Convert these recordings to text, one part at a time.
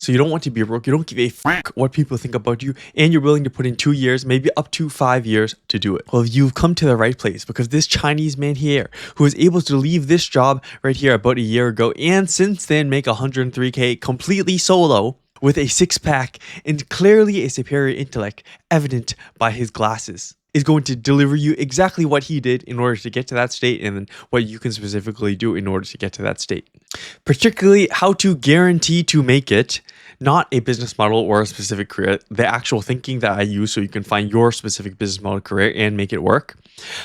So you don't want to be broke. You don't give a fuck what people think about you, and you're willing to put in 2 years, maybe up to 5 years to do it. Well, you've come to the right place, because this Chinese man here, who was able to leave this job right here about a year ago, and since then make 103K completely solo, with a six-pack and clearly a superior intellect evident by his glasses, is going to deliver you exactly what he did in order to get to that state, and then what you can specifically do in order to get to that state. Particularly how to guarantee to make it, not a business model or a specific career, the actual thinking that I use so you can find your specific business model career and make it work.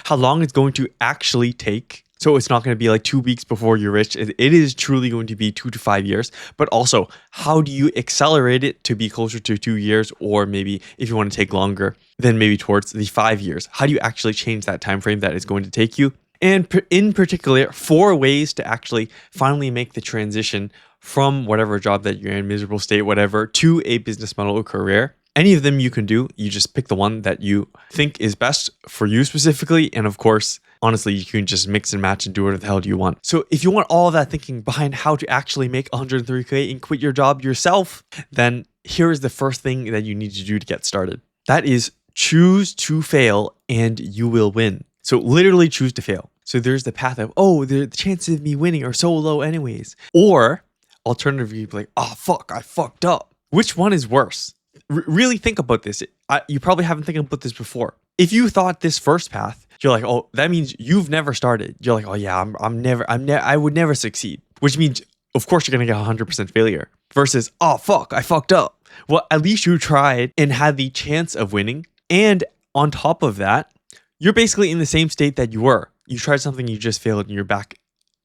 How long it's going to actually take. So it's not going to be like 2 weeks before you're rich. It is truly going to be 2 to 5 years. But also, how do you accelerate it to be closer to 2 years, or maybe if you want to take longer, then maybe towards the 5 years? How do you actually change that time frame that is going to take you? And in particular, 4 ways to actually finally make the transition from whatever job that you're in, miserable state, whatever, to a business model or career. Any of them you can do. You just pick the one that you think is best for you specifically. And of course, honestly, you can just mix and match and do whatever the hell you want. So if you want all of that thinking behind how to actually make 103K and quit your job yourself, then here is the first thing that you need to do to get started. That is choose to fail and you will win. So literally choose to fail. So there's the path of, the chances of me winning are so low anyways. Or alternatively, you'd be like, oh, fuck, I fucked up. Which one is worse? Really think about this. You probably haven't think about this before. If you thought this first path, you're like, oh, that means you've never started. You're like, oh yeah, I would never succeed. Which means, of course, you're gonna get 100% failure. Versus, oh fuck, I fucked up. Well, at least you tried and had the chance of winning. And on top of that, you're basically in the same state that you were. You tried something, you just failed, and you're back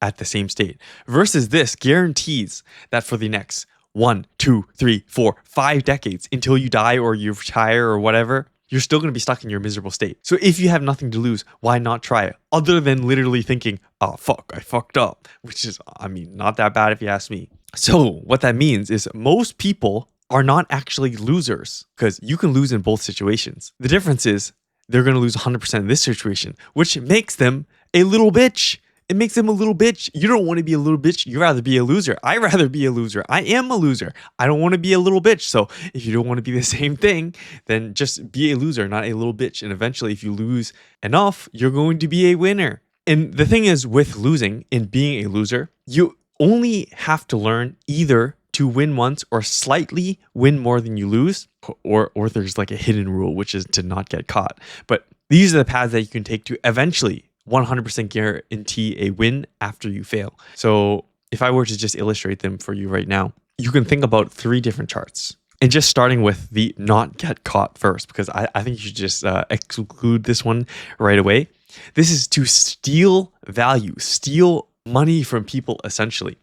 at the same state. Versus this guarantees that for the next 1, 2, 3, 4, 5 decades until you die or you retire or whatever, you're still going to be stuck in your miserable state. So if you have nothing to lose, why not try it? Other than literally thinking, oh fuck, I fucked up, which is, not that bad if you ask me. So what that means is most people are not actually losers, because you can lose in both situations. The difference is they're going to lose 100% in this situation, which makes them a little bitch. It makes them a little bitch. You don't want to be a little bitch. You'd rather be a loser. I'd rather be a loser. I am a loser. I don't want to be a little bitch. So if you don't want to be the same thing, then just be a loser, not a little bitch. And eventually, if you lose enough, you're going to be a winner. And the thing is, with losing and being a loser, you only have to learn either to win once or slightly win more than you lose, or there's like a hidden rule, which is to not get caught. But these are the paths that you can take to eventually 100% guarantee a win after you fail. So if I were to just illustrate them for you right now, you can think about 3 different charts. And just starting with the not get caught first, because I think you should just exclude this one right away. This is to steal value, steal money from people essentially.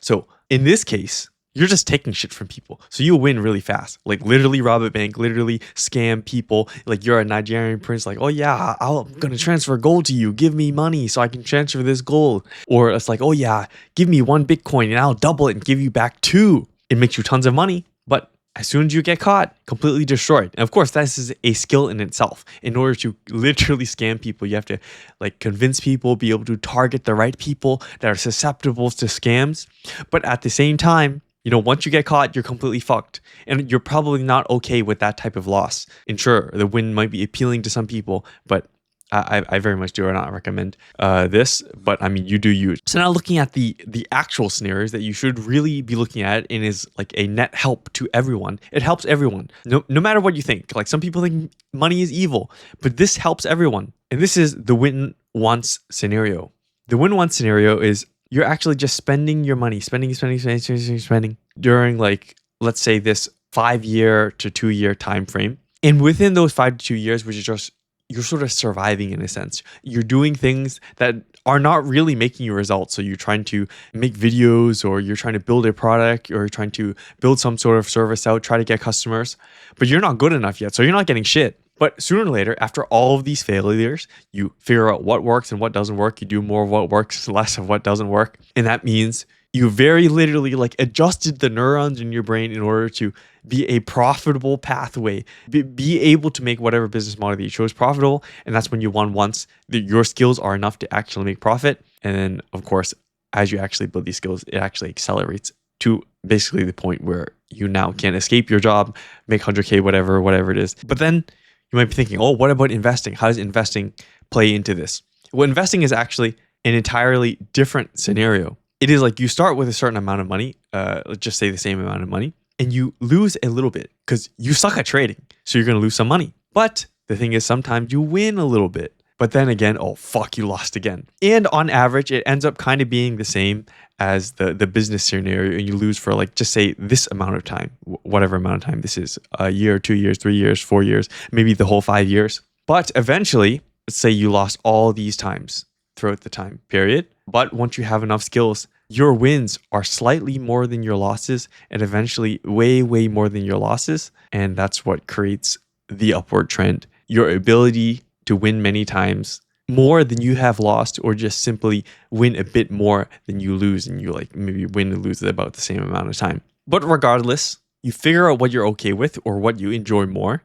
So in this case, you're just taking shit from people. So you'll win really fast. Like literally rob a bank, literally scam people. Like you're a Nigerian prince, like, oh yeah, I'm going to transfer gold to you. Give me money so I can transfer this gold. Or it's like, oh yeah, give me 1 Bitcoin and I'll double it and give you back 2. It makes you tons of money. But as soon as you get caught, completely destroyed. And of course, this is a skill in itself. In order to literally scam people, you have to like convince people, be able to target the right people that are susceptible to scams. But at the same time, once you get caught, you're completely fucked. And you're probably not okay with that type of loss. And sure, the win might be appealing to some people, but I very much do not recommend this. But you do you. So now looking at the actual scenarios that you should really be looking at, and is like a net help to everyone. It helps everyone. No matter what you think. Like some people think money is evil, but this helps everyone. And this is the win once scenario. The win once scenario is you're actually just spending your money, spending during like, let's say this 5-year to 2-year time frame. And within those 5 to 2 years, which is just, you're sort of surviving in a sense. You're doing things that are not really making you results. So you're trying to make videos, or you're trying to build a product, or you're trying to build some sort of service out, try to get customers, but you're not good enough yet. So you're not getting shit. But sooner or later, after all of these failures, you figure out what works and what doesn't work. You do more of what works, less of what doesn't work. And that means you very literally like adjusted the neurons in your brain in order to be a profitable pathway, be able to make whatever business model that you chose profitable. And that's when you won once your skills are enough to actually make profit. And then, of course, as you actually build these skills, it actually accelerates to basically the point where you now can't escape your job, make 100K, whatever it is. But then you might be thinking, oh, what about investing? How does investing play into this? Well, investing is actually an entirely different scenario. It is like you start with a certain amount of money, let's just say the same amount of money, and you lose a little bit because you suck at trading. So you're going to lose some money. But the thing is, sometimes you win a little bit. But then again, oh, fuck, you lost again. And on average, it ends up kind of being the same as the business scenario. And you lose for like, just say this amount of time, whatever amount of time this is, a year, 2 years, 3 years, 4 years, maybe the whole 5 years. But eventually, let's say you lost all these times throughout the time period. But once you have enough skills, your wins are slightly more than your losses and eventually way, way more than your losses. And that's what creates the upward trend. Your ability to win many times more than you have lost, or just simply win a bit more than you lose, and you like maybe win and lose at about the same amount of time. But regardless, you figure out what you're okay with or what you enjoy more,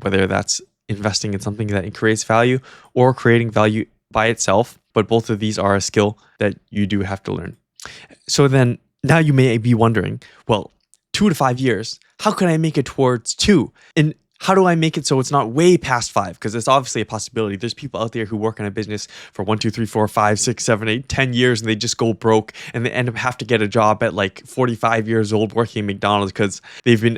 whether that's investing in something that creates value or creating value by itself. But both of these are a skill that you do have to learn. So then now you may be wondering, well, 2 to 5 years, how can I make it towards 2? And how do I make it so it's not way past 5? Because it's obviously a possibility. There's people out there who work in a business for 1, 2, 3, 4, 5, 6, 7, 8, 10 years, and they just go broke, and they end up have to get a job at like 45 years old working at McDonald's because they've been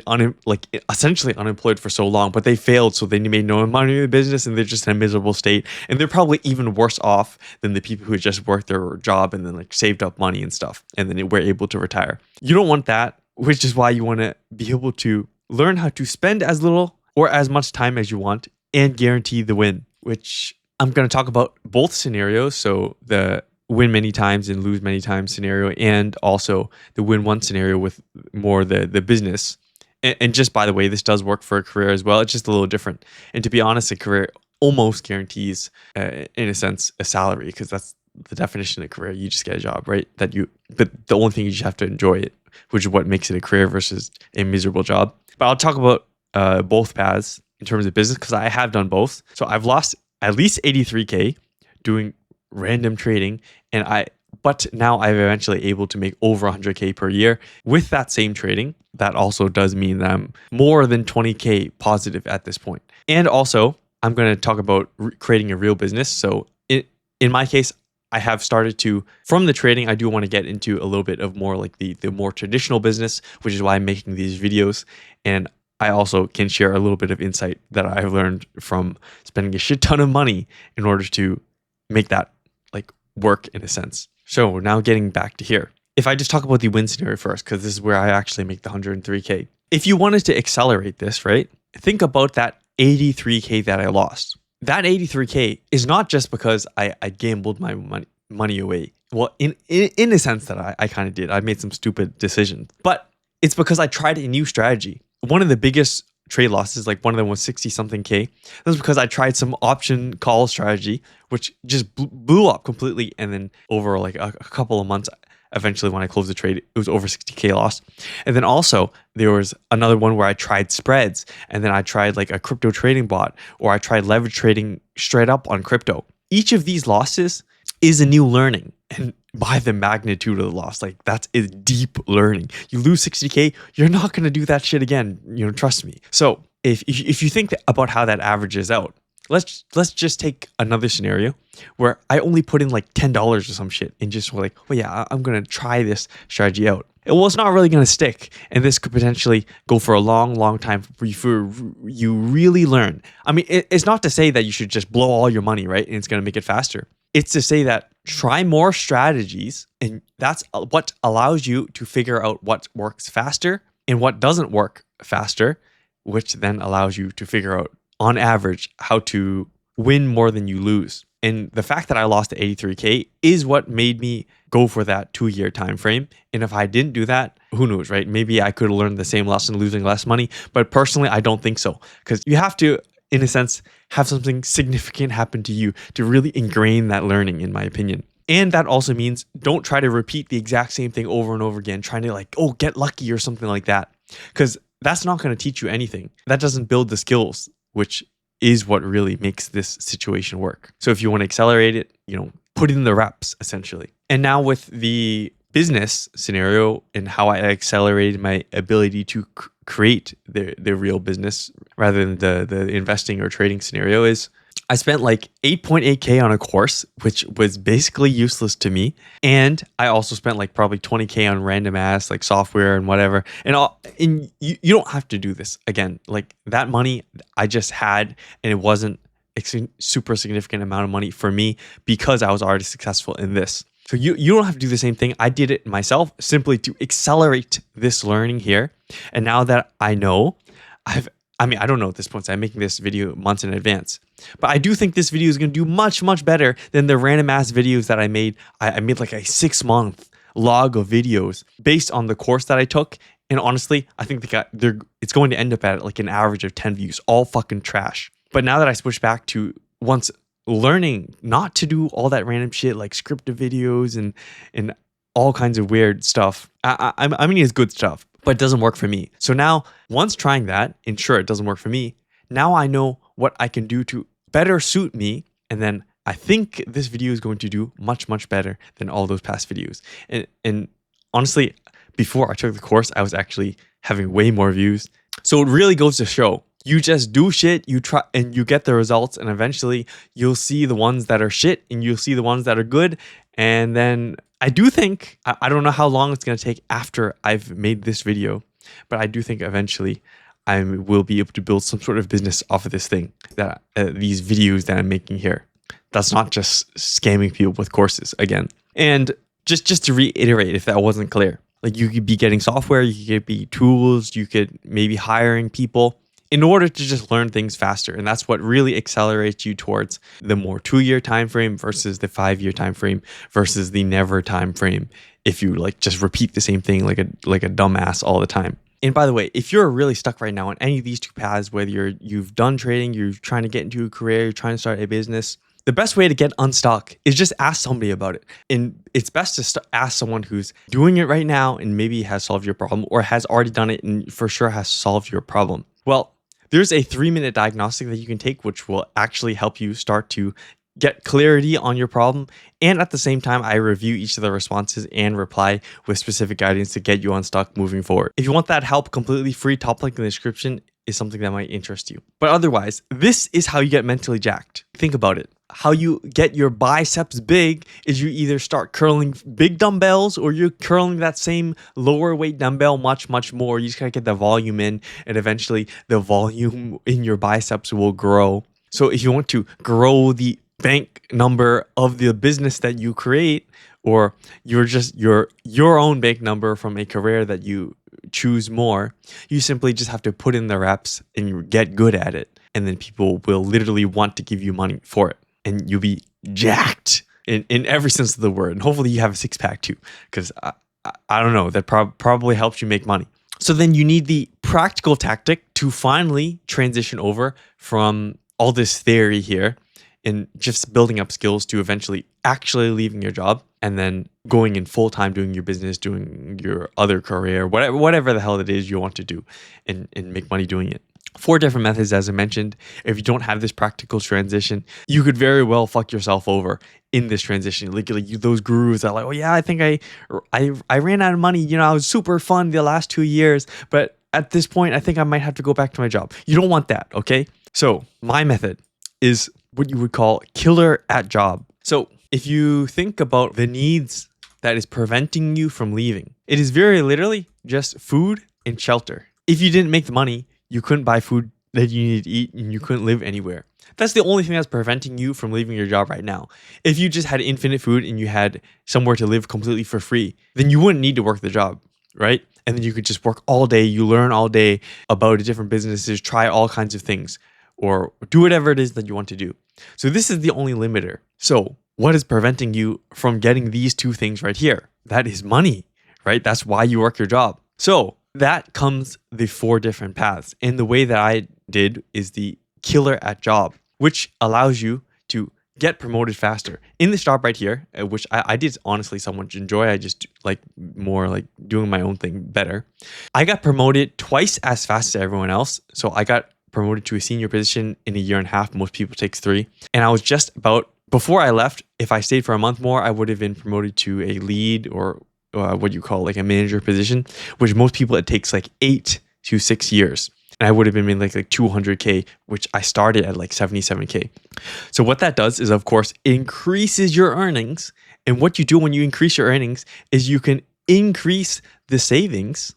essentially unemployed for so long, but they failed, so they made no money in the business, and they're just in a miserable state. And they're probably even worse off than the people who just worked their job and then like saved up money and stuff, and then were able to retire. You don't want that, which is why you want to be able to learn how to spend as little or as much time as you want and guarantee the win, which I'm going to talk about both scenarios. So the win many times and lose many times scenario, and also the win one scenario with more the business. And just by the way, this does work for a career as well. It's just a little different. And to be honest, a career almost guarantees, in a sense, a salary, because that's the definition of a career. You just get a job, right? But the only thing, you just have to enjoy it, which is what makes it a career versus a miserable job. But I'll talk about both paths in terms of business, because I have done both. So I've lost at least 83K doing random trading, but now I'm eventually able to make over 100K per year with that same trading. That also does mean that I'm more than 20K positive at this point. And also, I'm going to talk about creating a real business. So in my case, I have started to, from the trading, I do want to get into a little bit of more like the more traditional business, which is why I'm making these videos. And I also can share a little bit of insight that I've learned from spending a shit ton of money in order to make that like work in a sense. So now getting back to here. If I just talk about the win scenario first, because this is where I actually make the 103K. If you wanted to accelerate this, right? Think about that 83K that I lost. That 83K is not just because I gambled my money away. Well, in a sense that I kind of did. I made some stupid decisions. But it's because I tried a new strategy. One of the biggest trade losses, like one of them was 60 something K. That was because I tried some option call strategy, which just blew up completely. And then over like a couple of months, eventually when I closed the trade, it was over 60K loss. And then also there was another one where I tried spreads, and then I tried like a crypto trading bot, or I tried leverage trading straight up on crypto. Each of these losses is a new learning. And by the magnitude of the loss, like that's a deep learning. You lose 60K, you're not going to do that shit again. Trust me. So if you think about how that averages out, let's just take another scenario where I only put in like $10 or some shit and just like, well, yeah, I'm going to try this strategy out. Well, it's not really going to stick. And this could potentially go for a long, long time before you really learn. I mean, it's not to say that you should just blow all your money, right? And it's going to make it faster. It's to say that try more strategies, and that's what allows you to figure out what works faster and what doesn't work faster, which then allows you to figure out, on average, how to win more than you lose. And the fact that I lost to 83K is what made me go for that 2-year time frame. And if I didn't do that, who knows, right? Maybe I could have learned the same lesson, losing less money. But personally, I don't think so, because you have to, in a sense, have something significant happen to you to really ingrain that learning, in my opinion. And that also means don't try to repeat the exact same thing over and over again, trying to like, oh, get lucky or something like that, because that's not going to teach you anything. That doesn't build the skills, which is what really makes this situation work. So if you want to accelerate it, put in the reps essentially. And now with the business scenario and how I accelerated my ability to create the real business rather than the investing or trading scenario is I spent like 8.8K on a course, which was basically useless to me. And I also spent like probably 20K on random ass like software and whatever. And you don't have to do this. Again, like that money I just had, and it wasn't a super significant amount of money for me because I was already successful in this. So you don't have to do the same thing. I did it myself simply to accelerate this learning here. And now that I know, I don't know at this point, so I'm making this video months in advance. But I do think this video is going to do much, much better than the random ass videos that I made. I made like a 6-month log of videos based on the course that I took. And honestly, I think it's going to end up at like an average of 10 views, all fucking trash. But now that I switched back to once learning not to do all that random shit like scripted videos and all kinds of weird stuff, I mean, it's good stuff, but it doesn't work for me. So now, once trying that, and sure, it doesn't work for me, now I know what I can do to better suit me. And then I think this video is going to do much, much better than all those past videos. And honestly, before I took the course, I was actually having way more views. So it really goes to show, you just do shit, you try, and you get the results, and eventually you'll see the ones that are shit, and you'll see the ones that are good. And then I do think, I don't know how long it's going to take after I've made this video, but I do think eventually I will be able to build some sort of business off of this thing, that these videos that I'm making here. That's not just scamming people with courses again. And just to reiterate, if that wasn't clear, like you could be getting software, you could be tools, you could maybe hiring people in order to just learn things faster. And that's what really accelerates you towards the more 2-year time frame versus the 5-year time frame versus the never time frame if you like just repeat the same thing like a dumbass all the time. And by the way, if you're really stuck right now on any of these two paths, whether you've done trading, you're trying to get into a career, you're trying to start a business, the best way to get unstuck is just ask somebody about it. And it's best to ask someone who's doing it right now and maybe has solved your problem or has already done it and for sure has solved your problem. Well, there's a 3-minute diagnostic that you can take, which will actually help you start to get clarity on your problem. And at the same time, I review each of the responses and reply with specific guidance to get you unstuck moving forward. If you want that help completely free, top link in the description is something that might interest you. But otherwise, this is how you get mentally jacked. Think about it. How you get your biceps big is you either start curling big dumbbells or you're curling that same lower weight dumbbell much, much more. You just gotta get the volume in, and eventually the volume in your biceps will grow. So if you want to grow the bank number of the business that you create, or you're just your own bank number from a career that you choose more, you simply just have to put in the reps and you get good at it. And then people will literally want to give you money for it. And you'll be jacked in every sense of the word. And hopefully you have a 6-pack too, because I don't know, that probably helps you make money. So then you need the practical tactic to finally transition over from all this theory here and just building up skills to eventually actually leaving your job and then going in full time, doing your business, doing your other career, whatever the hell it is you want to do and make money doing it. 4 different methods, as I mentioned. If you don't have this practical transition, you could very well fuck yourself over in this transition. Like those gurus that are like, oh yeah, I think I ran out of money. You know, I was super fun the last 2 years, but at this point, I think I might have to go back to my job. You don't want that, okay? So my method is what you would call killer at job. So if you think about the needs that is preventing you from leaving, it is very literally just food and shelter. If you didn't make the money, you couldn't buy food that you need to eat and you couldn't live anywhere. That's the only thing that's preventing you from leaving your job right now. If you just had infinite food and you had somewhere to live completely for free, then you wouldn't need to work the job, right? And then you could just work all day, you learn all day about different businesses, try all kinds of things, or do whatever it is that you want to do. So this is the only limiter. So what is preventing you from getting these 2 things right here? That is money, right? That's why you work your job. So that comes the 4 different paths. And the way that I did is the killer at job, which allows you to get promoted faster. In this job right here, which I did honestly somewhat enjoy, I just like more like doing my own thing better. I got promoted twice as fast as everyone else. So I got promoted to a senior position in 1.5 years. Most people takes 3. And I was just about, before I left, if I stayed for a month more, I would have been promoted to a lead or what you call like a manager position, which most people it takes like 8 to 6 years. And I would have been in like 200K, which I started at like 77K. So what that does is, of course, increases your earnings. And what you do when you increase your earnings is you can increase the savings.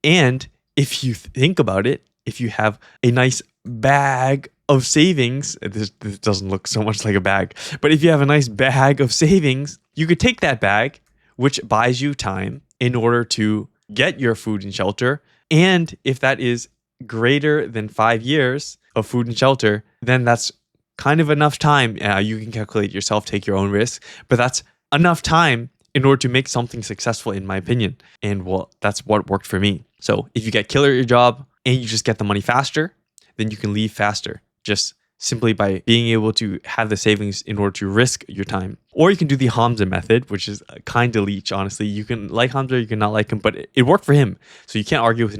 And if you think about it, if you have a nice bag of savings, this doesn't look so much like a bag, but if you have a nice bag of savings, you could take that bag, which buys you time in order to get your food and shelter. And if that is greater than 5 years of food and shelter, then that's kind of enough time. You can calculate yourself, take your own risk, but that's enough time in order to make something successful, in my opinion. And well, that's what worked for me. So if you get killer at your job and you just get the money faster, then you can leave faster, just simply by being able to have the savings in order to risk your time. Or you can do the Hamza method, which is kind of Leech, honestly. You can like Hamza, you can not like him, but it worked for him. So you can't argue with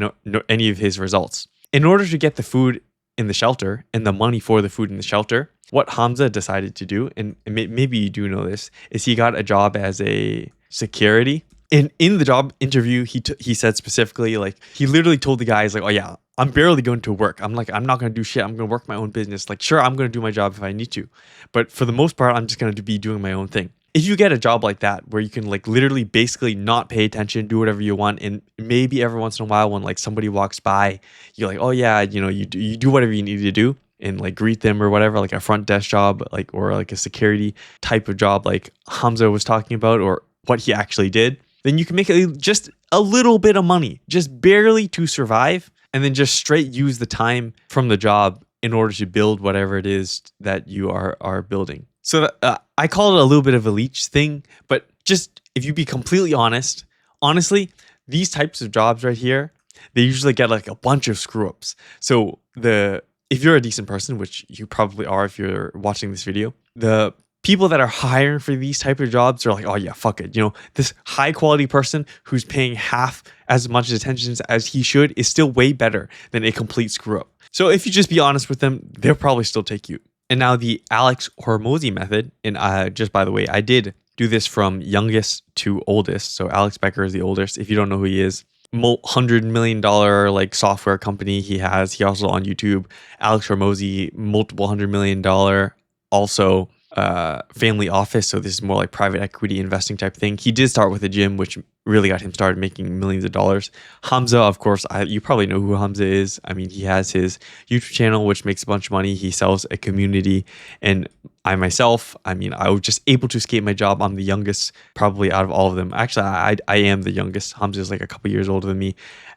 any of his results. In order to get the food in the shelter and the money for the food in the shelter, what Hamza decided to do, and maybe you do know this, is he got a job as a security. And in the job interview, he said specifically, like, he literally told the guys, like, oh yeah, I'm barely going to work. I'm not going to do shit. I'm going to work my own business. Like, sure, I'm going to do my job if I need to. But for the most part, I'm just going to be doing my own thing. If you get a job like that, where you can like literally basically not pay attention, do whatever you want, and maybe every once in a while when like somebody walks by, you're like, oh yeah, you do whatever you need to do and like greet them or whatever, like a front desk job, like, or like a security type of job like Hamza was talking about, or what he actually did, then you can make just a little bit of money, just barely to survive, and then just straight use the time from the job in order to build whatever it is that you are building. So I call it a little bit of a Leech thing, but just if you be completely honest, honestly, these types of jobs right here, they usually get like a bunch of screw ups. So if you're a decent person, which you probably are if you're watching this video, the people that are hiring for these type of jobs are like, oh yeah, fuck it. This high quality person who's paying half as much attention as he should is still way better than a complete screw up. So if you just be honest with them, they'll probably still take you. And now the Alex Hormozi method, and just by the way, I did do this from youngest to oldest. So Alex Becker is the oldest. If you don't know who he is, $100 million like software company he has. He also on YouTube. Alex Hormozi, multiple $100 million also family office. So this is more like private equity investing type thing. He did start with a gym, which really got him started making millions of dollars. Hamza, of course, you probably know who Hamza is. I mean, he has his YouTube channel, which makes a bunch of money. He sells a community. And I myself, I mean, I was just able to escape my job. I'm the youngest probably out of all of them. Actually, I am the youngest. Hamza is like a couple years older than me.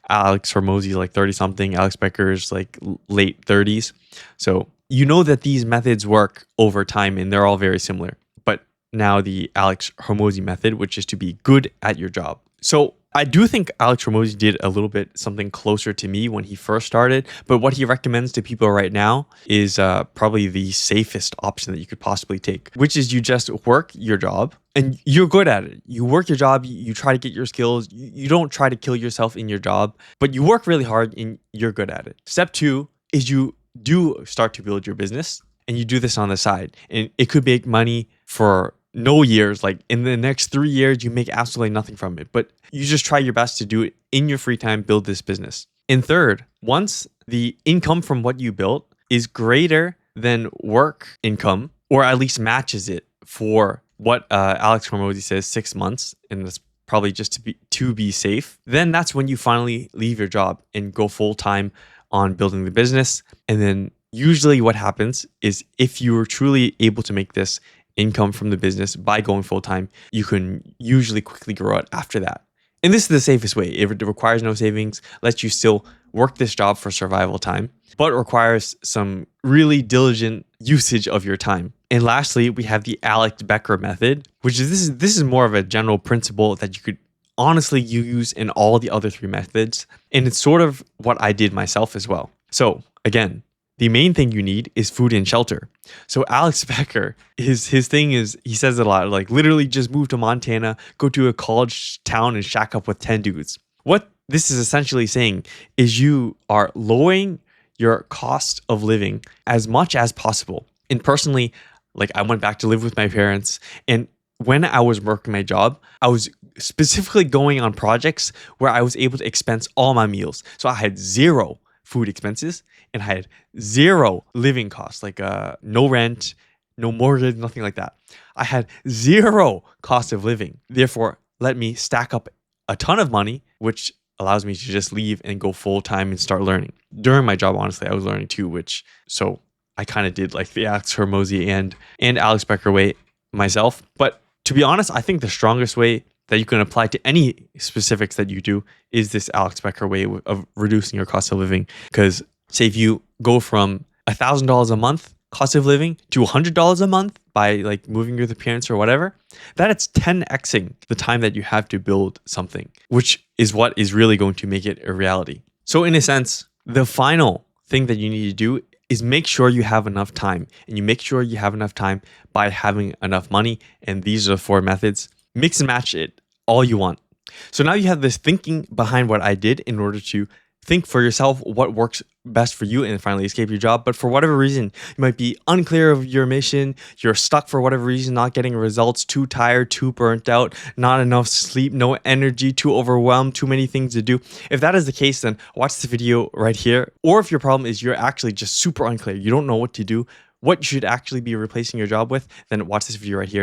Alex Hormozi is like 30 something. Alex Becker is like late 30s. So you know that these methods work over time and they're all very similar. But now the Alex Hormozi method, which is to be good at your job. So I do think Alex Hormozi did a little bit something closer to me when he first started. But what he recommends to people right now is probably the safest option that you could possibly take, which is you just work your job and you're good at it. You work your job, you try to get your skills. You don't try to kill yourself in your job, but you work really hard and you're good at it. Step 2 is you do start to build your business and you do this on the side, and it could make money for no years. Like in the next 3 years, you make absolutely nothing from it, but you just try your best to do it in your free time, build this business. And third, once the income from what you built is greater than work income, or at least matches it for what Alex Hormozi says, 6 months, and that's probably just to be safe, then that's when you finally leave your job and go full time on building the business. And then usually what happens is if you are truly able to make this income from the business by going full time, you can usually quickly grow it after that. And this is the safest way. It requires no savings, lets you still work this job for survival time, but requires some really diligent usage of your time. And lastly, we have the Alex Becker method, which is this is more of a general principle that you could honestly you use in all the other 3 methods. And it's sort of what I did myself as well. So again, the main thing you need is food and shelter. So Alex Becker, his thing is, he says it a lot, like literally just move to Montana, go to a college town and shack up with 10 dudes. What this is essentially saying is you are lowering your cost of living as much as possible. And personally, like I went back to live with my parents, and when I was working my job, I was specifically going on projects where I was able to expense all my meals. So I had zero food expenses and I had zero living costs, like no rent, no mortgage, nothing like that. I had zero cost of living. Therefore, let me stack up a ton of money, which allows me to just leave and go full time and start learning. During my job, honestly, I was learning too, so I kind of did like the Alex Hormozi and Alex Becker way myself. But to be honest, I think the strongest way that you can apply to any specifics that you do is this Alex Becker way of reducing your cost of living. Because say if you go from $1,000 a month cost of living to $100 a month by like moving with your parents or whatever, that it's 10xing the time that you have to build something, which is what is really going to make it a reality. So in a sense, the final thing that you need to do is make sure you have enough time, and you make sure you have enough time by having enough money. And these are the 4 methods. Mix and match it all you want. So now you have this thinking behind what I did in order to think for yourself what works best for you and finally escape your job. But for whatever reason, you might be unclear of your mission, you're stuck for whatever reason, not getting results, too tired, too burnt out, not enough sleep, no energy, too overwhelmed, too many things to do. If that is the case, then watch this video right here. Or if your problem is you're actually just super unclear, you don't know what to do, what you should actually be replacing your job with, then watch this video right here.